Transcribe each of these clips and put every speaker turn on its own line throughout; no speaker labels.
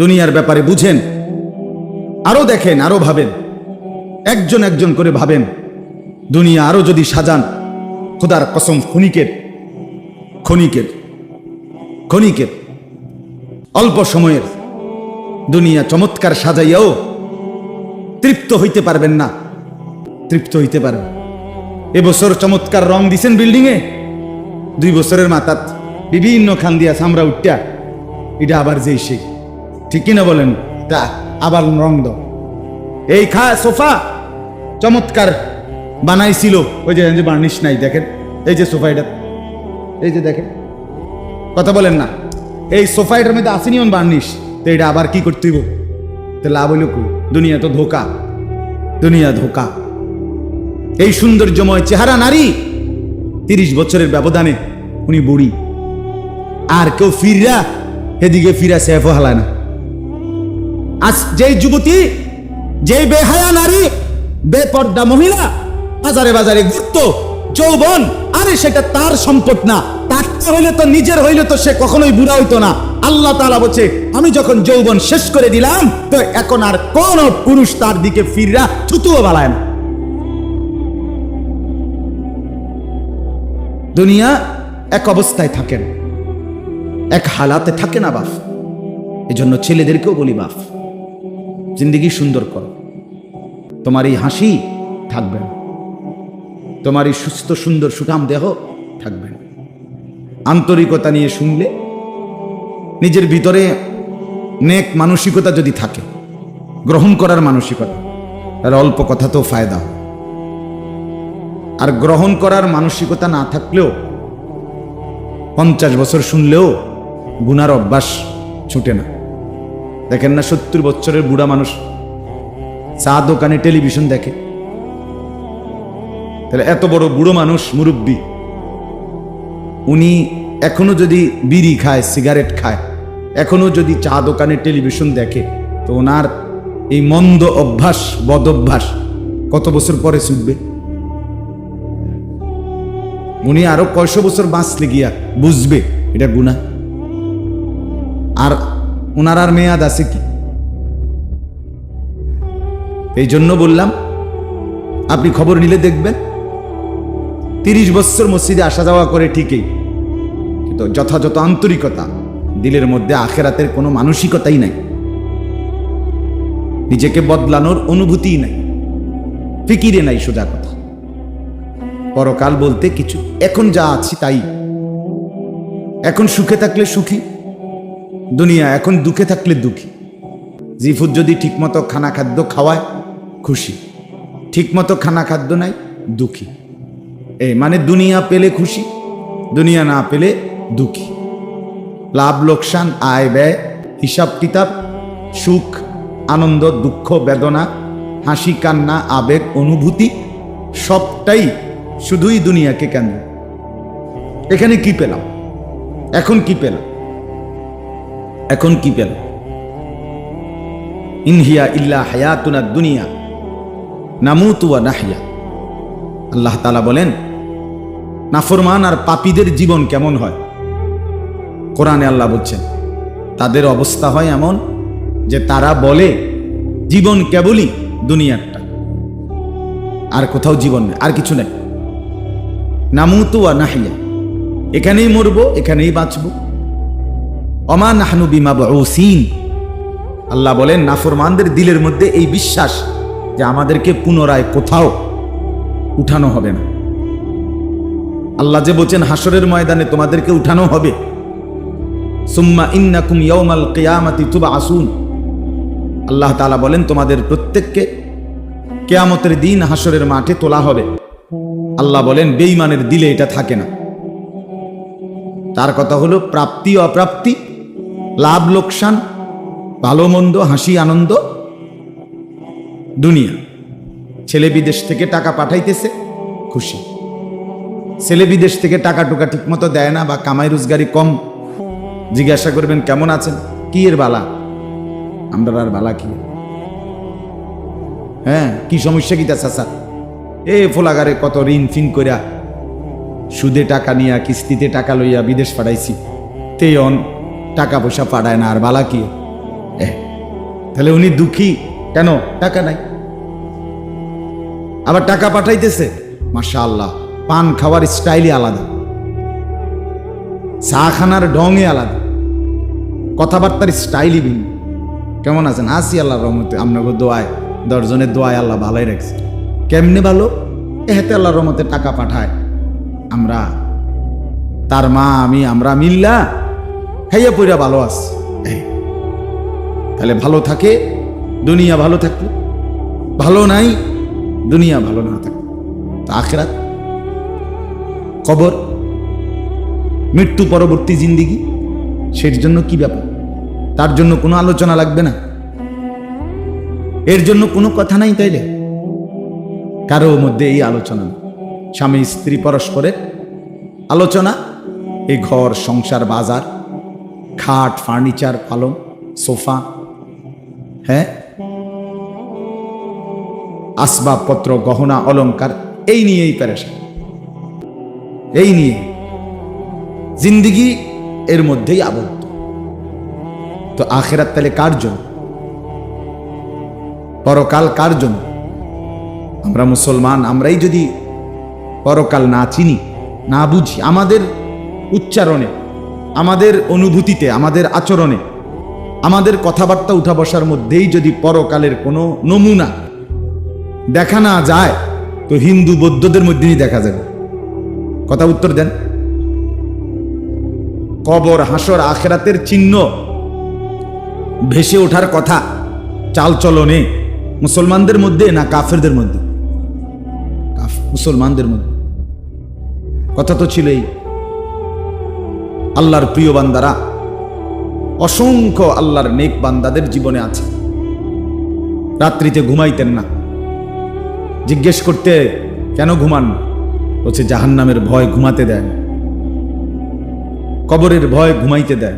দুনিয়ার ব্যাপারে বুঝেন, আরো দেখেন, আরো ভাবেন, একজন একজন করে ভাবেন। দুনিয়া আরো যদি সাজান, খোদার কসম ক্ষণিকের ক্ষণিকের ক্ষণিকের অল্প সময়ের দুনিয়া চমৎকার সাজাইয়াও তৃপ্ত হইতে পারবেন না, তৃপ্ত হইতে পারবেন। এবছর চমৎকার রং দিছেন বিল্ডিং এ, 2 বছরের মাথাত বিভিন্ন খান দিয়া সামরা উঠা, এটা আবার যেই সেই, ঠিক কিনা বলেন? তা আবার রং দাও। এই সোফা চমৎকার বানাইছিল, ওই যে বার্নিশ নাই, দেখেন এই যে সোফাইটা, এই যে দেখেন, কথা বলেন না, এই সোফাইটার মধ্যে আসেনি অন বার্নিশ, তো এটা আবার কি করতে হইব? তো লাভ হইল কই? দুনিয়া তো ধোকা, দুনিয়া ধোকা। এই সৌন্দর্যময় চেহারা নারী, 30 বছরের ব্যবধানে উনি বুড়ি, আর কেউ ফিরা এদিকে ফিরা সেফ হালায় না। আজ যেই যুবতী, যেই বেহায়া নারী, বেপর্দা মহিলা বাজারে বাজারে ঘুরতো, যৌবন, আরে সেটা তার সম্পদ না, তার হইলে তো নিজের হইলে তো সে কখনোই বুড়া হইতো না। আল্লাহ তাআলা বলছে, আমি যখন যৌবন শেষ করে দিলাম, তো এখন আর কোন পুরুষ তার দিকে ফিররা থুতুও বালায় না। দুনিয়া এক অবস্থায় থাকেন, এক হালাতে থাকে না বাপ। এজন্য ছেলেদেরকেও বলি, বাপ জিন্দেগি সুন্দর করো। তোমার এই হাসি থাকবে না, তোমার এই সুস্থ সুন্দর সুঠাম দেহ থাকবে না। আন্তরিকতা নিয়ে শুনলে, নিজের ভিতরে নেক মানসিকতা যদি থাকে, গ্রহণ করার মানসিকতা, তাহলে অল্প কথাতেও ফায়দা হয়। আর গ্রহণ করার মানসিকতা না থাকলেও 50 বছর শুনলেও গুনার অভ্যাস ছুটে না। দেখেন না 70 বছরের বুড়া মানুষ চা দোকানে টেলিভিশন দেখে, তাহলে এত বড় বুড়ো মানুষ, মুরব্বী, উনি এখনো যদি বিড়ি খায়, সিগারেট খায়, এখনো যদি চা দোকানে টেলিভিশন দেখে, তো ওনার এই মন্দ অভ্যাস, বদ অভ্যাস কত বছর পরে ছুটবে? উনি আরো কয়শো বছর বাঁচলে গিয়া বুঝবে এটা গুনাহ। আর ওনার আর মেয়াদ আছে কি? এই জন্য বললাম, আপনি খবর নিলে দেখবেন 30 বছর মসজিদে আসা যাওয়া করে ঠিকই, কিন্তু যথাযথ আন্তরিকতা, দিলের মধ্যে আখেরাতের কোনো মানসিকতাই নাই, নিজেকে বদলানোর অনুভূতিই নাই, ফিকিরে নাই। সোজা কথা, পরকাল বলতে কিছু, এখন যা আছি তাই। এখন সুখে থাকলে সুখী দুনিয়া, এখন দুঃখে থাকলে দুঃখী। জিফুত যদি ঠিকমতো খানা খাদ্য খাওয়ায় খুশি, ঠিকমতো খানা খাদ্য নাই দুঃখী। এই মানে দুনিয়া পেলে খুশি, দুনিয়া না পেলে দুঃখী। লাভ লোকসান, আয় ব্যয়, হিসাব কিতাব, সুখ আনন্দ, দুঃখ বেদনা, হাসি কান্না, আবেগ অনুভূতি, সবটাই শুধুই দুনিয়াকে কেন্দ্র। এখানে কি পেলাম? এখন কি পেলাম? এখন কি পেলাম? ইনহিয়া ইল্লা হায়াতুনা দুনিয়া নামুতু ওয়া নাহইয়া। আল্লাহ তাআলা বলেন, নাফরমান আর পাপীদের জীবন কেমন হয়? কোরআনে আল্লাহ বলছেন, তাদের অবস্থা হয় এমন যে তারা বলে জীবন কেবলই দুনিয়ারটা, আর কোথাও জীবন নেই, আর কিছু নেই। নামুতু ওয়া নাহইয়া, এখানেই মরবো, এখানেই বাঁচবো। অমা নাহনু বিমাবউসিন। আল্লাহ বলেন, নাফরমানদের দিলের মধ্যে এই বিশ্বাস যে আমাদেরকে পুনরায় কোথাও উঠানো হবে না। আল্লাহ যে বলছেন হাসরের ময়দানে তোমাদেরকে উঠানো হবে, সুম্মা ইন্নাকুম ইয়াউমাল কিয়ামাতি তুবআসুন। আল্লাহ তাআলা বলেন, তোমাদের প্রত্যেককে কিয়ামতের দিন হাসরের মাঠে তোলা হবে। আল্লাহ বলেন, বেঈমানের দিলে এটা থাকে না। তার কথা হলো প্রাপ্তি অপ্রাপ্তি, লাভ লোকসান, ভালো মন্দ, হাসি আনন্দ, দুনিয়া। ছেলে বিদেশ থেকে টাকা পাঠাইতেছে, খুশি। ছেলে বিদেশ থেকে টাকা টুকা ঠিক মতো দেয় না, বা কামাই রোজগারি কম, জিজ্ঞাসা করবেন কেমন আছেন, কি এর বালা? আমরা আর বালা কি? হ্যাঁ, কি সমস্যা কি তা চাচা? এ ফোলাগারে কত ঋণ ফিন কইরা, সুদে টাকা নিয়া, কিস্তিতে টাকা লইয়া বিদেশ পাঠাইছি, তেয়ন টাকা পয়সা পাঠায় না, আর বালা কি? তাহলে উনি দুঃখী কেন? টাকা নাই। আবার টাকা পাঠাইতেছে, মাশাআল্লাহ, পান খাওয়ার স্টাইলই আলাদা, চা খানার ঢঙে আলাদা, কথাবার্তার স্টাইলই ভিন্ন। কেমন আছেন? আসি আল্লাহর রহমতে, আপনাকে দোয়ায়, 10 জনের দোয়ায় আল্লাহ ভালোই রাখছে। কেমনে ভালো? এতে আল্লাহর রহমতে টাকা পাঠায়, আমরা তার মা আমি আমরা মিল্লা খাইয়া পইরা ভালো আছি। তাহলে ভালো থাকে দুনিয়া ভালো থাকলো, ভালো নাই দুনিয়া ভালো না থাকলো। তা আখিরাত, কবর, মৃত্যু পরবর্তী জিন্দিগি, সের জন্য কি ব্যাপার? তার জন্য কোনো আলোচনা লাগবে না, এর জন্য কোনো কথা নাই। তাইলে কারো মধ্যে এই আলোচনা, স্বামী স্ত্রী পরস্পরের আলোচনা, এই ঘর সংসার বাজার, খাট ফার্নিচার পালং সোফা, হ্যাঁ, আসবাবপত্র গহনা অলংকার, এই নিয়েই পেরেশান, এই নিয়ে জিন্দিগি এর মধ্যেই আবদ্ধ। তো আখিরাত তাহলে কার জন্য? পরকাল কার জন্য? আমরা মুসলমান, আমরাই যদি পরকাল না চিনি, না বুঝি, আমাদের উচ্চারণে, আমাদের অনুভূতিতে, আমাদের আচরণে, আমাদের কথাবার্তা উঠা বসার মধ্যেই যদি পরকালের কোনো নমুনা দেখা না যায়, তো হিন্দু বৌদ্ধদের মধ্যেই দেখা যাবে। কথা উত্তর দেন। কবর হাসর আখিরাতের চিহ্ন ভেসে ওঠার কথা চালচলনে মুসলমানদের মধ্যে না কাফেরদের মধ্যে? মুসলমানদের মধ্যে। কথা তো ছিলই। আল্লাহর প্রিয় বান্দারা, অসংখ্য আল্লাহর নেক বান্দাদের জীবনে আছে, রাত্রিতে ঘুমাইতেন না। জিজ্ঞেস করতে, কেন ঘুমান? বলছে জাহান্নামের ভয় ঘুমাতে দেয়, কবরের ভয় ঘুমাইতে দেয়।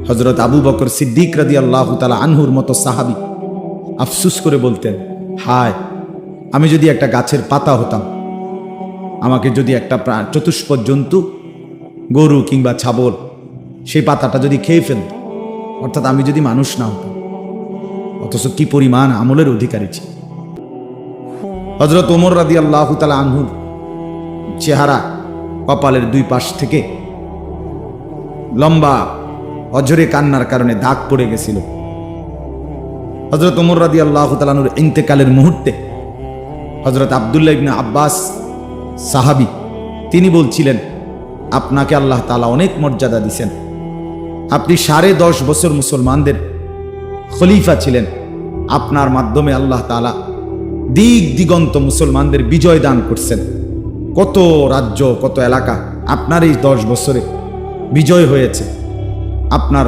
হযরত আবু বকর সিদ্দিক রাদিয়াল্লাহু তাআলা আনহুর মতো সাহাবী আফসোস করে বলতেন, হায়, আমি যদি একটা গাছের পাতা হতাম, আমাকে যদি একটা চতুষ্পদ জন্তু, গরু কিংবা ছাগল, সেই পাতাটা যদি খেয়ে ফেলত, অর্থাৎ আমি যদি মানুষ না হতাম। অথচ কি পরিমাণ আমলের অধিকারী ছিল। হযরত ওমর রাদিয়াল্লাহু তাআলা আনহুর চেহারা, কপালের দুই পাশ থেকে লম্বা অঝরে কান্নার কারণে দাগ পড়ে গেছিল। হযরত ওমর রাদিয়াল্লাহু তাআলা আনহুর ইন্তেকালের মুহূর্তে হযরত আব্দুল্লাহ ইবনে আব্বাস সাহাবী, তিনি বলছিলেন, আপনাকে আল্লাহ তাআলা অনেক মর্যাদা দিয়েছেন, আপনি 10.5 বছর মুসলমানদের খলিফা ছিলেন, আপনার মাধ্যমে আল্লাহ তাআলা দিক দিগন্ত মুসলমানদের বিজয় দান করছেন। কত রাজ্য, কত এলাকা আপনার এই 10 বছরে বিজয় হয়েছে। আপনার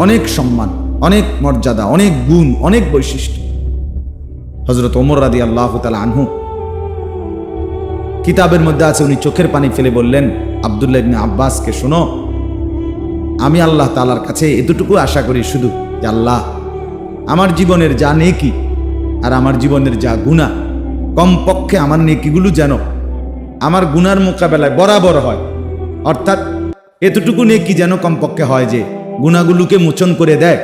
অনেক সম্মান, অনেক মর্যাদা, অনেক গুণ, অনেক বৈশিষ্ট্য। হযরত ওমর রাদিয়াল্লাহু তাআলা আনহু কিতাবের মধ্যে আছে, উনি চোখের পানি ফেলে বললেন আব্দুল্লাহ ইবনে আব্বাসকে, শোনো, আমি আল্লাহ তাআলার কাছে এতটুকু আশা করি শুধু, যে আল্লাহ, আমার জীবনের যা নেকি আর আমার জীবনের যা গুনাহ, কমপক্ষে আমার নেকিগুলো যেন আমার গুনার মোকাবেলায় বরাবর হয়। অর্থাৎ এতটুকু নেকি যেন কমপক্ষে হয় যে গুনাহগুলোকে মোচন করে দেয়,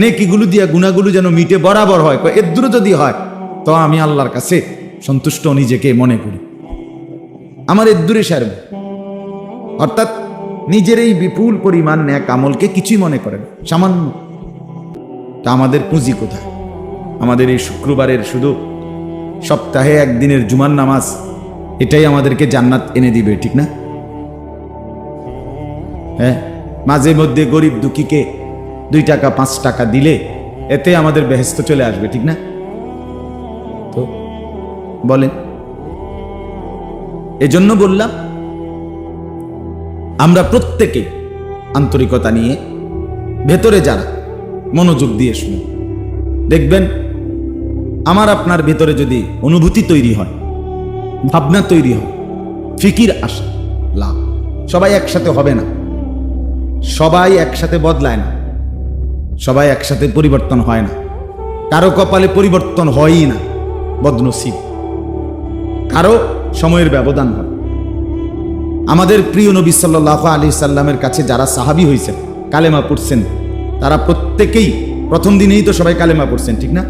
নেকিগুলো দিয়া গুনাহগুলো যেন মিটে বরাবর হয়। এর দূর যদি হয় তো আমি আল্লাহর কাছে সন্তুষ্ট নিজেকে মনে করি, আমার এর দূরে সারব। অর্থাৎ নিজের এই বিপুল পরিমাণ নেক আমলকে কিছুই মনে করেন, সামান্য। তা আমাদের পুঁজি কোথায়? আমাদের এই শুক্রবারের শুধু সপ্তাহে একদিনের জুমার নামাজ, এটাই আমাদেরকে জান্নাত এনে দিবে, ঠিক না? হ্যাঁ, মাঝে মধ্যে গরিব দুঃখীকে 2 টাকা 5 টাকা দিলে এতে আমাদের বেহেশত চলে আসবে, ঠিক না? তো বলেন। এজন্য বললাম, আমরা প্রত্যেকে আন্তরিকতা নিয়ে ভেতরে যারা মনোযোগ দিয়ে শুনুন, দেখবেন আমার আপনার ভেতরে যদি অনুভূতি তৈরি হয়, ভাবনা তৈরি হয়, ফিকির আসে, লাভ। সবাই একসাথে হবে না, সবাই একসাথে বদলায় না, সবাই একসাথে পরিবর্তন হয় না, কারো কপালে পরিবর্তন হয়ই না, বদনসিব, কারো সময়ের ব্যবধান হয়। আমাদের প্রিয় নবী সাল্লাল্লাহু আলাইহি সাল্লামের কাছে যারা সাহাবী হয়েছেন, কালেমা পড়ছেন, তারা প্রত্যেকেই প্রথম দিনেই তো সবাই কালেমা পড়ছেন, ঠিক না?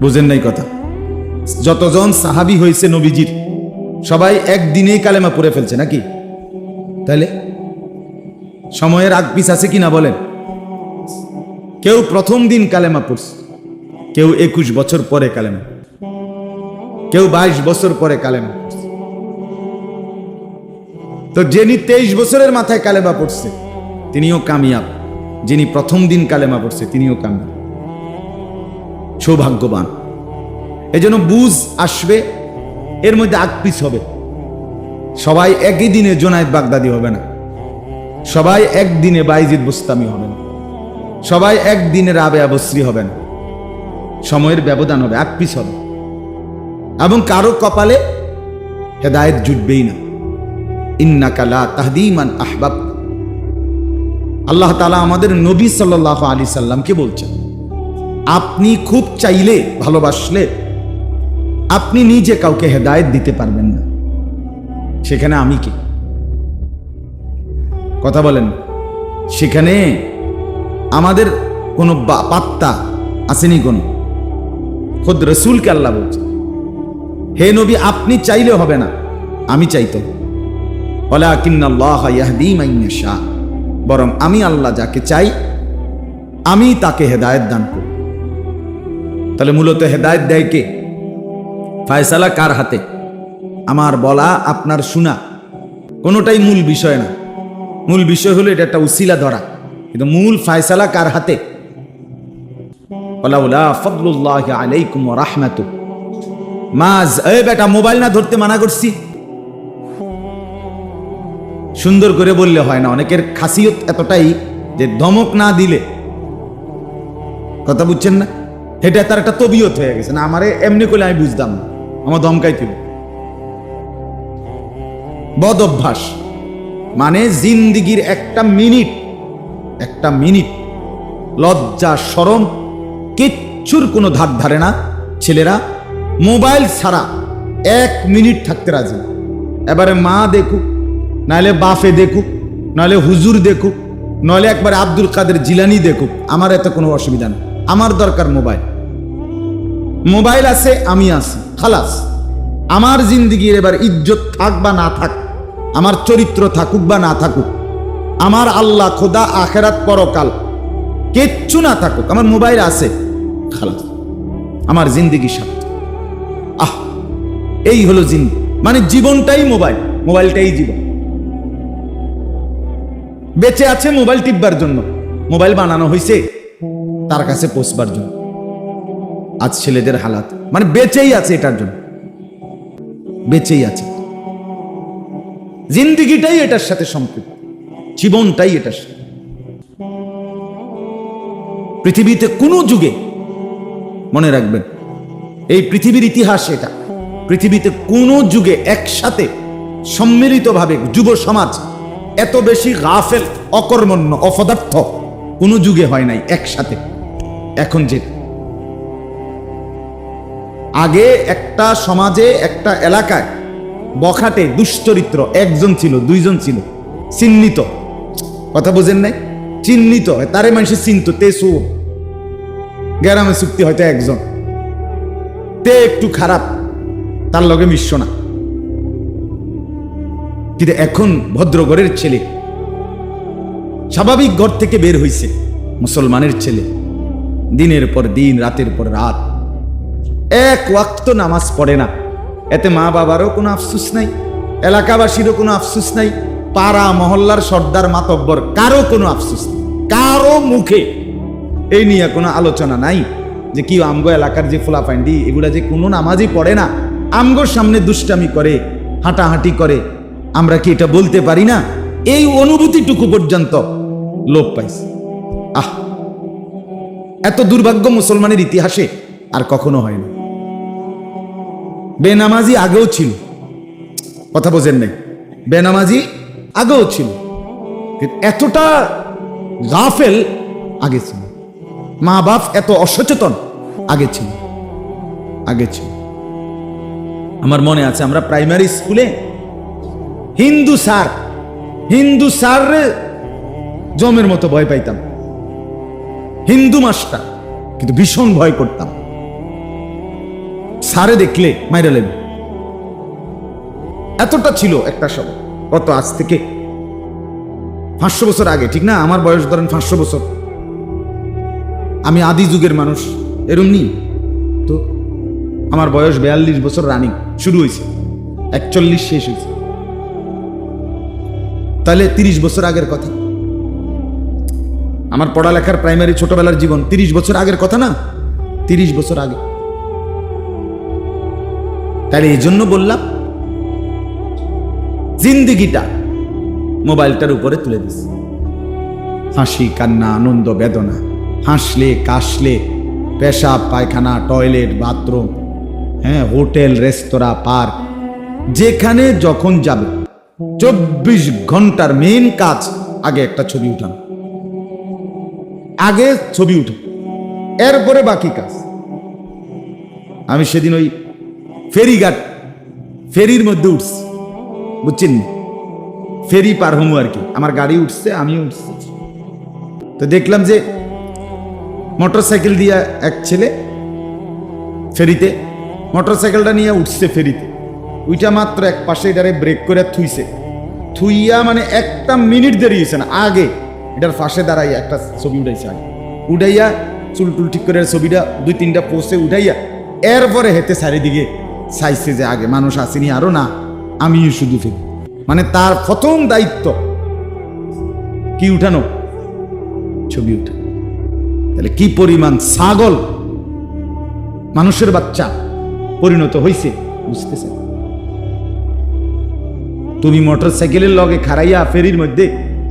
বুঝেন নাই কথা? যতজন সাহাবী হয়েছে নবীজির সবাই একদিনেই কালেমা পড়ে ফেলছে নাকি? তাহলে সময়ের আগ পিছ আছে কিনা বলেন? কেউ প্রথম দিন কালেমা পড়ছে, কেউ 21 বছর পরে কালেমা, কেউ 22 বছর পরে কালেমা পড়ছে। তো যিনি 23 বছরের মাথায় কালেমা পড়ছে তিনিও কামিয়াব, যিনি প্রথম দিন কালেমা পড়ছে তিনিও কামিয়াব, সৌভাগ্যবান। এজন্য বুঝ আসবে, এর মধ্যে আকপিস হবে। সবাই একই দিনে জোনায়েদ বাগদাদি হবে না, সবাই একদিনে বাইজিদ বুস্তামি হবে না, সবাই একদিনে রাবেয়া বসরি হবে না। সময়ের ব্যবধান হবে, আকপিস হবে, এবং কারো কপালে হেদায়েত জুটবেই না। ইন্নাকা লা তাহদি মান আহবাব। আল্লাহ তাআলা আমাদের নবী সাল্লাল্লাহু আলাইহি সাল্লামকে বলছেন, আপনি খুব চাইলে, ভালোবাসলে আপনি নিজে কাউকে হেদায়েত দিতে পারবেন না, সেখানে আমি কি? কথা বলেন। সেখানে আমাদের কোনো পাত্তা আসেনি কোনো? খোদ রসুলকে আল্লাহ বলছে, হে নবী আপনি চাইলে হবে না, আমি চাইতে, ওয়ালাকিন্নাল্লাহ ইয়াহদি মান ইয়াশা, বরং আমি আল্লাহ যাকে চাই আমি তাকে হেদায়েত দান করি। তাহলে মূলত হেদায়েত দেয় কে? ফায়সালা কার হাতে? আমার বলা আপনার শোনা কোনোটাই মূল বিষয় না। মূল বিষয় হলো এটা একটা উসিলা ধরা, কিন্তু মূল ফায়সালা কার হাতে? ওয়ালাউলা ফাদলুল্লাহি আলাইকুম ওয়া রাহমাতুহু মাজ। এই বেটা মোবাইল না ধরতে মানা করছি। সুন্দর করে বললে হয় না, অনেকের খাসিয়ত এতটাই যে ধমক না দিলে, কথা বুঝছেন না, এটা তার একটা তবিয়ত হয়ে গেছে। না আমারে এমনি করলে আমি বুঝতাম না, আমার ধমকাইতে বদ অভ্যাস। মানে জিন্দিগির একটা মিনিট লজ্জা শরম কিচ্ছুর কোনো ধার ধারে না। ছেলেরা মোবাইল ছাড়া 1 মিনিট থাকতে রাজি না। এবারে মা দেখুক, নাহলে বাফে দেখুক, নাহলে হুজুর দেখুক, নাহলে একবার আব্দুল কাদের জিলানি দেখুক, আমার এত কোনো অসুবিধা নেই। আমার দরকার মোবাইল। মোবাইল আছে, আমি আছি, খালাস। আমার জিন্দিগির এবার ইজ্জত থাক বা না থাক, আমার চরিত্র থাকুক বা না থাকুক, আমার আল্লাহ খোদা আখেরাত পরকাল কিচ্ছু না থাকুক, আমার মোবাইল আছে, খালাস, আমার জিন্দিগি সাথে। এই হলো জিন্দিগি, মানে জীবনটাই মোবাইল, মোবাইলটাই জীবন। বেঁচে আছে মোবাইল টিপবার জন্য, মোবাইল বানানো হয়েছে তার কাছে পৌঁছবার জন্য। আজ ছেলেদের হালাত মানে বেঁচেই আছে এটার জন্য, বেঁচেই আছে। জিন্দিগিটাই এটার সাথে সম্পৃক্ত, জীবনটাই এটার সাথে। পৃথিবীতে কোনো যুগে, মনে রাখবেন এই পৃথিবীর ইতিহাস এটা, পৃথিবীতে কোনো যুগে একসাথে সম্মিলিতভাবে যুব সমাজ এত বেশি গাফেল, অকর্মণ্য, অপদার্থ কোনো যুগে হয় নাই একসাথে। এখন যে আগে একটা সমাজে, একটা এলাকায় বখাটে দুশ্চরিত্র একজন ছিল, দুইজন ছিল, চিহ্নিত, কথা বোঝেন নাই, চিহ্নিত, তারে মানুষের চিনত, তে সু গ্রামে চুক্তি হয়তো একজন, তে একটু খারাপ, তার লগে মিশ্র না। কিন্তু এখন ভদ্রঘরের ছেলে, স্বাভাবিক ঘর থেকে বের হইছে, মুসলমানের ছেলে, দিনের পর দিন, রাতের পর রাত এক ওয়াক্ত নামাজ পড়ে না। এতে মা বাবারও কোনো আফসোস নাই, এলাকাবাসীরও কোনো আফসোস নাই, পাড়া মহল্লার সর্দার মাতব্বর কারো কোনো আফসোস নেই, কারো মুখে এই নিয়ে কোনো আলোচনা নাই যে কি আমগো এলাকার যে ফুলাফান্ডি এগুলা যে কোনো নামাজই পড়ে না, আমগোর সামনে দুষ্টামি করে, হাঁটাহাঁটি করে, আমরা কি এটা বলতে পারি না? এই অনুভূতিটুকু পর্যন্ত লোপ পাইছে। এত দুর্ভাগ্য মুসলমানের ইতিহাসে আর কখনো হয় না। বেনামাজি আগেও ছিল, কথা বোঝেন নাই, বেনামাজি আগেও ছিল, এতটা গাফেল আগে ছিল, মা বাপ এত অসচেতন আগে ছিল। আমার মনে আছে আমরা প্রাইমারি স্কুলে হিন্দু স্যার জমের মতো ভয় পাইতাম। হিন্দু মাস্টার, কিন্তু ভীষণ ভয় করতাম। সারে দেখলে মাইরা লেন, এতটা ছিল একটা সময়। কত আজ থেকে 500 বছর আগে, ঠিক না? আমার বয়স ধরেন 500 বছর। আমি আদি যুগের মানুষ, এরম নি তো। আমার বয়স 42 বছর রানিং শুরু হয়েছে, 41 শেষ হয়েছে। তাহলে 30 বছর আগের কথা। আমার পড়ালেখার প্রাইমারি ছোটবেলার জীবন 30 বছর আগের কথা না? 30 বছর আগে। তাহলে এই জন্য বললাম, জিন্দিগিটা মোবাইলটার উপরে তুলে দিস। হাসি, কান্না, আনন্দ, বেদনা, হাসলে, কাশলে, পেশাব, পায়খানা, টয়লেট, বাথরুম, হ্যাঁ, হোটেল, রেস্তোরাঁ, পার্ক, যেখানে যখন যাবে 24 ঘন্টার মেইন কাজ আগে একটা ছবি উঠানো। আগে ছবি উঠে, এরপরে বাকি কাজ। আমি সেদিন ওই ফেরিঘাট, ফেরির মধ্যে উঠছি, বুঝছেন? ফেরি পার হমু আর কি। আমার গাড়ি উঠছে, আমিও উঠছি। তো দেখলাম যে মোটরসাইকেল দিয়ে এক ছেলে ফেরিতে, মোটরসাইকেলটা নিয়ে উঠছে ফেরিতে। ওইটা মাত্র এক পাশে এটারে ব্রেক করে থুইছে। থুইয়া মানে 1 মিনিট দেরি হয়েছে না, আগে এটার পাশে দাঁড়াইয়া একটা ছবি উঠাইছে। আগে উঠাইয়া চুল টুল ঠিক করে ছবিটা 2-3টা পোস্টে উঠাইয়া এরপরে হেতে চারিদিকে চাইছে যে আগে মানুষ আসেনি আরো, না আমিও শুধু ফেরি। মানে তার প্রথম দায়িত্ব কি উঠানো, ছবি উঠা। তাহলে কি পরিমাণ ছাগল মানুষের বাচ্চা পরিণত হয়েছে, বুঝতেছে? তুমি মোটরসাইকেলের লগে খাড়াইয়া ফেরির মধ্যে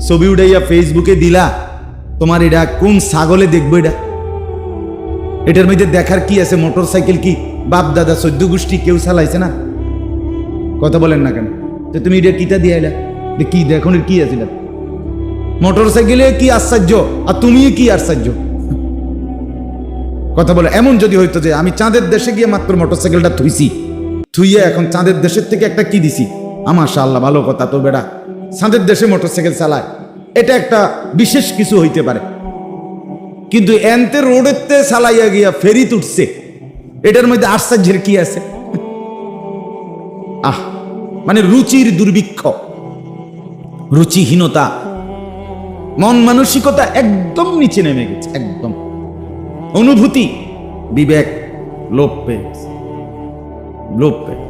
ছবি উঠাইয়া ফেসবুকে দিলা, তোমার এটা কোন ছাগলে দেখবো? এটার মধ্যে দেখার কি আছে? মোটরসাইকেল কি বাপ দাদা 14 গোষ্ঠী কেউ চালাইছে না? কথা বলেন না কেন? তো তুমি এটা কিটা দিয়ে এলা, কি দেখুন কি আছে? মোটরসাইকেলে কি আশ্চর্য, আর তুমি কি আশ্চর্য? কথা বলে। এমন যদি হইতো যে আমি চাঁদের দেশে গিয়ে মাত্র মোটরসাইকেলটা থুইছি, থুইয়া এখন চাঁদের দেশের থেকে একটা কি দিছি, মাশাআল্লাহ ভালো কথা তো বেটা, চাঁদের দেশে মোটরসাইকেল চালায়, এটা একটা বিশেষ কিছু হইতে পারে। কিন্তু এনতে রোডেতে চালাইয়া গিয়া ফেরি উঠছে, এটার মধ্যে আশ্চর্যের কি আছে? মানে রুচির দুর্ভিক্ষ, রুচিহীনতা, মন মানসিকতা একদম নিচে নেমে গেছে। একদম অনুভূতি, বিবেক লোপ পেয়ে গেছে, লোপ পেয়ে।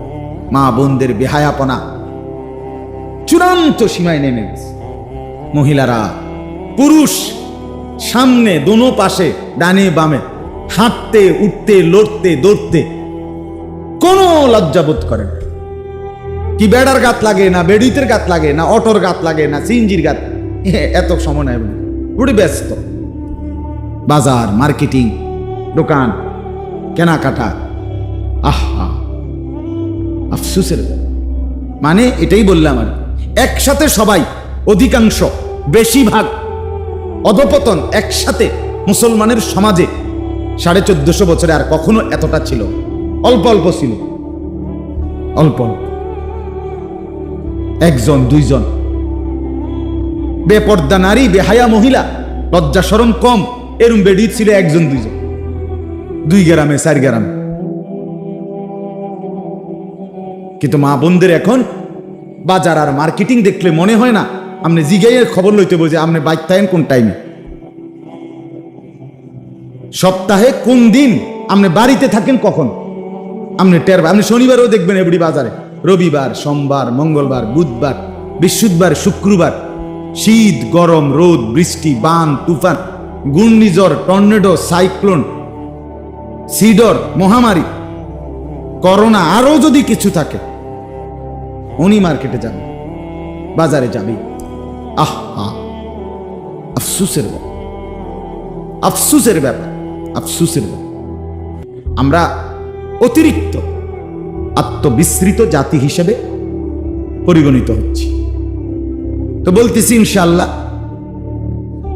মা বোনদের বেহায়াপনা চূড়ান্ত সীমায় নেমে গেছে। মহিলারা, পুরুষ সামনে দোনো পাশে ডানে বামে হাঁটতে, উঠতে, লড়তে, দৌড়তে কোনো লজ্জাবোধ করে না। কি বেড়ার গাত লাগে না, বেড়িতের গাত লাগে না, অটোর গাত লাগে না, সিএনজির গাত, এত সময় নাই, পুরো ব্যস্ত। বাজার, মার্কেটিং, দোকান, কেনাকাটা, আহা আফসোসের। মানে এটাই বললাম আর, একসাথে সবাই, অধিকাংশ, বেশিরভাগ অধপতন একসাথে মুসলমানের সমাজে 1450 বছরে আর কখনো এতটা ছিল? অল্প অল্প ছিল, অল্প অল্প, 1জন 2জন বেপর্দা নারী, বেহায়া মহিলা, লজ্জা শরম কম, এরম বেডি ছিল 1জন 2জন, 2 গ্রামে 4 গ্রামে। কিন্তু মা বোনদের এখন বাজার আর মার্কেটিং দেখলে মনে হয় না আপনি জিগাইয়ের খবর লইতে বোঝে আপনি বাইক থাকেন কোন টাইমে, সপ্তাহে কোন দিন আপনি বাড়িতে থাকেন কখন, আপনি টের। আপনি শনিবারও দেখবেন এবারে বাজারে, রবিবার, সোমবার, মঙ্গলবার, বুধবার, বৃহস্পতিবার, শুক্রবার, শীত, গরম, রোদ, বৃষ্টি, বান, তুফান, ঘূর্ণিঝড়, টর্নেডো, সাইক্লোন, সিডর, মহামারী, করোনা, আরো যদি কিছু থাকে, উনি মার্কেটে যাবে, বাজারে যাবে। আহা, আফসোসের ব্যাপার, আফসোসের ব্যাপার, আফসোসের ব্যাপার। আমরা অতিরিক্ত আত্মবিস্মৃত জাতি হিসেবে পরিগণিত হচ্ছি। তো বলতেছি ইনশাআল্লাহ,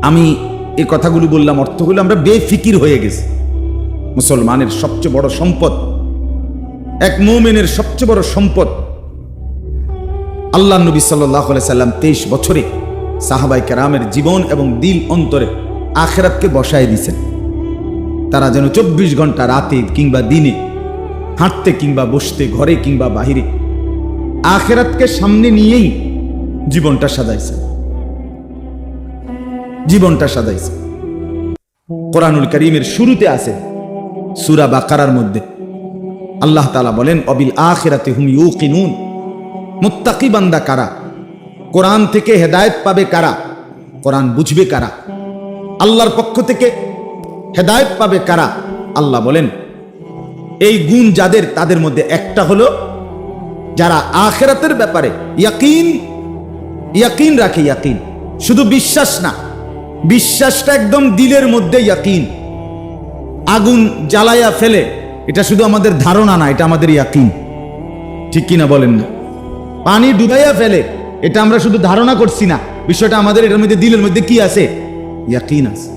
আমি এই কথাগুলো বললাম, অর্থগুলো আমরা বেফিকির হয়ে গেছি। মুসলমানের সবচেয়ে বড় সম্পদ, এক মুমিনের সবচেয়ে বড় সম্পদ, আল্লাহ নবী সাল্লাল্লাহু আলাইহি সাল্লাম 23 বছরে সাহাবায়ে কেরামের জীবন এবং দিল অন্তরে আখিরাতকে বসায় দিয়েছেন। তারা যেন 24 ঘন্টা রাতে কিংবা দিনে, হাঁটতে কিংবা বসতে, ঘরে কিংবা বাহিরে, আখিরাতকে সামনে নিয়েই জীবনটা সাজাইছে। কোরআনুল কারীমের শুরুতে আছে সূরা বাকারার মধ্যে আল্লাহ তাআলা বলেন, অবিল আখিরাতি হুম ইউকিনুন। মুত্তাকি বান্দা কারা? কোরআন থেকে হেদায়েত পাবে কারা? কোরআন বুঝবে কারা? আল্লাহর পক্ষ থেকে হেদায়েত পাবে কারা? আল্লাহ বলেন, এই গুণ যাদের, তাদের মধ্যে একটা হলো যারা আখিরাতের ব্যাপারে ইয়াকিন রাখে। ইয়াকিন শুধু বিশ্বাস না, বিশ্বাসটা একদম দিলের মধ্যে ইয়াকিন। আগুন জ্বালায়া ফেলে, এটা শুধু আমাদের ধারণা না, এটা আমাদের ইয়াকিন। ঠিক কিনা বলেন না? পানি ডুবাইয়া ফেলে, এটা আমরা শুধু ধারণা করছি না, বিষয়টা আমাদের এটার মধ্যে দিলের মধ্যে কি আছে? ইয়াকিন আছে।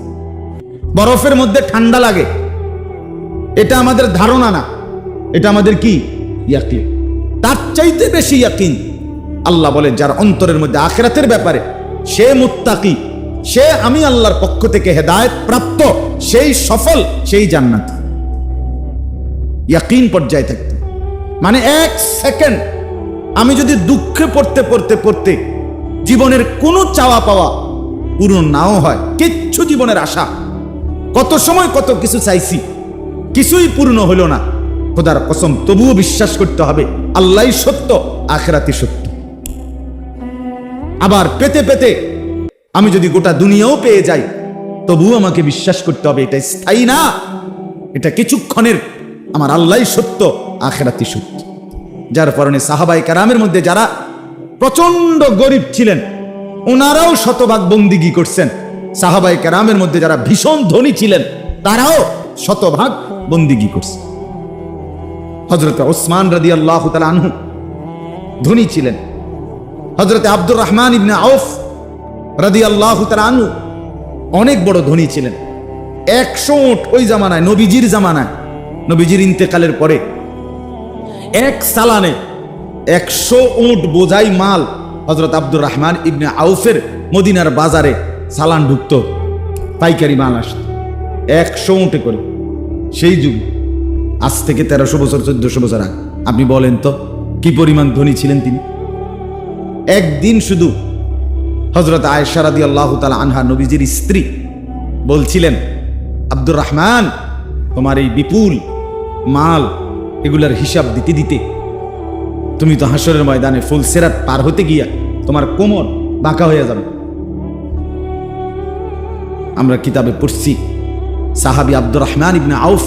বরফের মধ্যে ঠান্ডা লাগে, এটা আমাদের ধারণা না, এটা আমাদের কি? ইয়াকিন। তার চাইতে বেশি ইয়াকিন আল্লাহ বলে যার অন্তরের মধ্যে আখিরাতের ব্যাপারে, সে মুত্তাকি, সে আমি আল্লাহর পক্ষ থেকে হেদায়েত প্রাপ্ত, সেই সফল, সেই জান্নাত। ইয়াকিন পর্যায়ে থাকতে মানে 1 সেকেন্ড আমি যদি দুঃখে পড়তে জীবনের কোনো চাওয়া পাওয়া পূরণ নাও হয়, কিচ্ছু জীবনের আশা, কত সময় কত কিছু চাইছি, কিছুই পূর্ণ হলো না, খোদার কসম তবুও বিশ্বাস করতে হবে আল্লাহই সত্য, আখিরাতই সত্য। আবার পেতে আমি যদি গোটা দুনিয়াও পেয়ে যাই, তবুও আমাকে বিশ্বাস করতে হবে এটা স্থায়ী না, এটা কিছুক্ষণের, আমার আল্লাহই সত্য, আখিরাতই সত্য। যার কারণে সাহাবায়ে কেরামের মধ্যে যারা প্রচন্ড গরিব ছিলেন, ওনারাও শতভাগ বন্দিগি করছেন। সাহাবায়ে কেরামের মধ্যে যারা ভীষণ ধনী ছিলেন, তারাও শতভাগ বন্দিগি করছেন। হযরত ওসমান রাদিয়াল্লাহু তাআলা আনহু ধনী ছিলেন। হযরত আব্দুর রহমান ইবনে আউফ রাদিয়াল্লাহু তাআলা আনহু অনেক বড় ধনী ছিলেন। 100 উট ওই জামানায়, নবীজির জামানায়, নবীজির ইন্তেকালের পরে এক সালানে 100 উট বোঝাই মাল হযরত আব্দুর রহমান ইবনে আউফের মদিনার বাজারে সালান ঢুকত, পাইকারি মাল আসত 100 উটে করে। সেই যুগ, আজ থেকে 1300 বছর 1400 বছর আগে। আপনি বলেন তো কি পরিমাণ ধনী ছিলেন তিনি। একদিন শুধু হযরত আয়েশা রাদিয়াল্লাহু তাআলা আনহা, নবীজির স্ত্রী, বলছিলেন, আব্দুর রহমান, তোমার এই বিপুল মাল, এগুলার হিসাব দিতে দিতে তুমি তো হাসরের ময়দানে ফুলসিরাত পার হতে গিয়া তোমার কোমর বাঁকা হয়ে যাবে। আমরা কিতাবে পড়ছি সাহাবী আব্দুর রহমান ইবনে আউফ,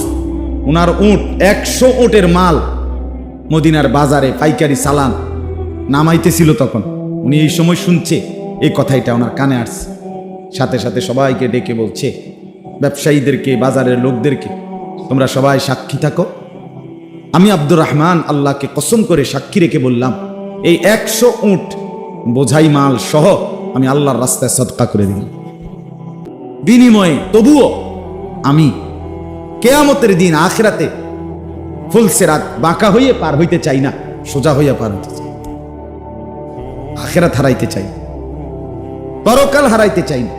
ওনার উট 100 উটের মাল মদিনার বাজারে পাইকারি সালান নামাইতেছিল। তখন উনি এই সময় শুনছে, এই কথাটা ওনার কানে আসছে। সাথে সাথে সবাইকে ডেকে বলছে, ব্যবসায়ীদেরকে, বাজারের লোকদেরকে, তোমরা সবাই সাক্ষী থাকো, আমি আব্দুর রহমান আল্লাহকে কসম করে সাক্ষী রেখে বললাম, এই 100 উট বোঝাই মাল সহ আমি আল্লাহর রাস্তায় সদকা করে দিলাম। বিনিময়ে তবুও আমি কিয়ামতের দিন আখিরাতে ফুলসিরাত বাঁকা হয়ে পার হইতে চাই না, সোজা হইয়া পার হইতে চাই। আখিরাত হারাইতে চাই, পরকাল হারাইতে চাই না।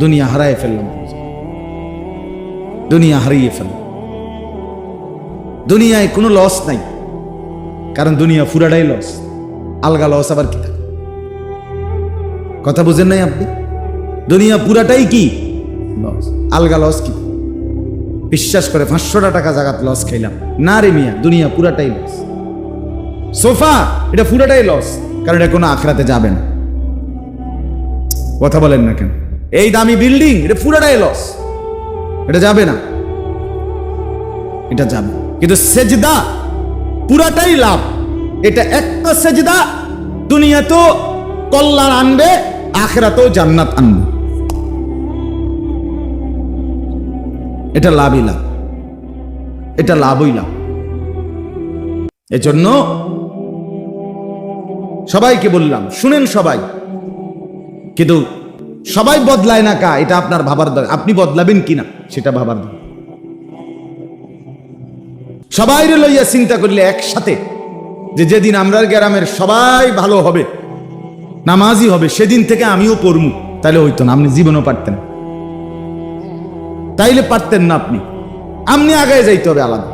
দুনিয়া হারাই ফেললাম, দুনিয়া হারিয়ে ফেললাম। দুনিয়ায় কোনো লস নাই, কারণ দুনিয়া পুরাটাই লস। আলগা লস আবার কি থাকে? কথা বুঝেন নাই আপনি? দুনিয়া পুরাটাই কি লস, আলগা লস কি? বিশ্বাস করে 500 টাকা জাগাত লস খাইলাম না রে মিয়া, দুনিয়া পুরাটাই লস। সোফা এটা পুরাটাই লস, কারণ এটা কোনো আখিরাতে যাবে না। কথা বলেন না কেন? এই দামি বিল্ডিং এটা পুরাটাই লস, এটা যাবে না, এটা যাবে। কিন্তু সেজদা পুরাটাই লাভ। এটা একটা সেজদা দুনিয়াতেও কল্যাণ আনবে, আখিরাতেও জান্নাত আনবে। এটা লাভই লাভ, এটা লাভই লাভ। এজন্য সবাইকে বললাম, শুনেন সবাই, কিন্তু সবাই বদলায় না কা, এটা আপনার ভাবার দরকার। আপনি বদলাবেন কিনা সেটা ভাবার দরকার। সবাই লইয়া চিন্তা করলে একসাথে, যে যেদিন আমরা গ্রামের সবাই ভালো হবে, নামাজি হবে, সেদিন থেকে আমিও পড়মু, তাহলে হইতো না, আপনি জীবনও পারতেন, তাইলে পারতেন না, আপনি আগায় যাইতে হবে আলাদা।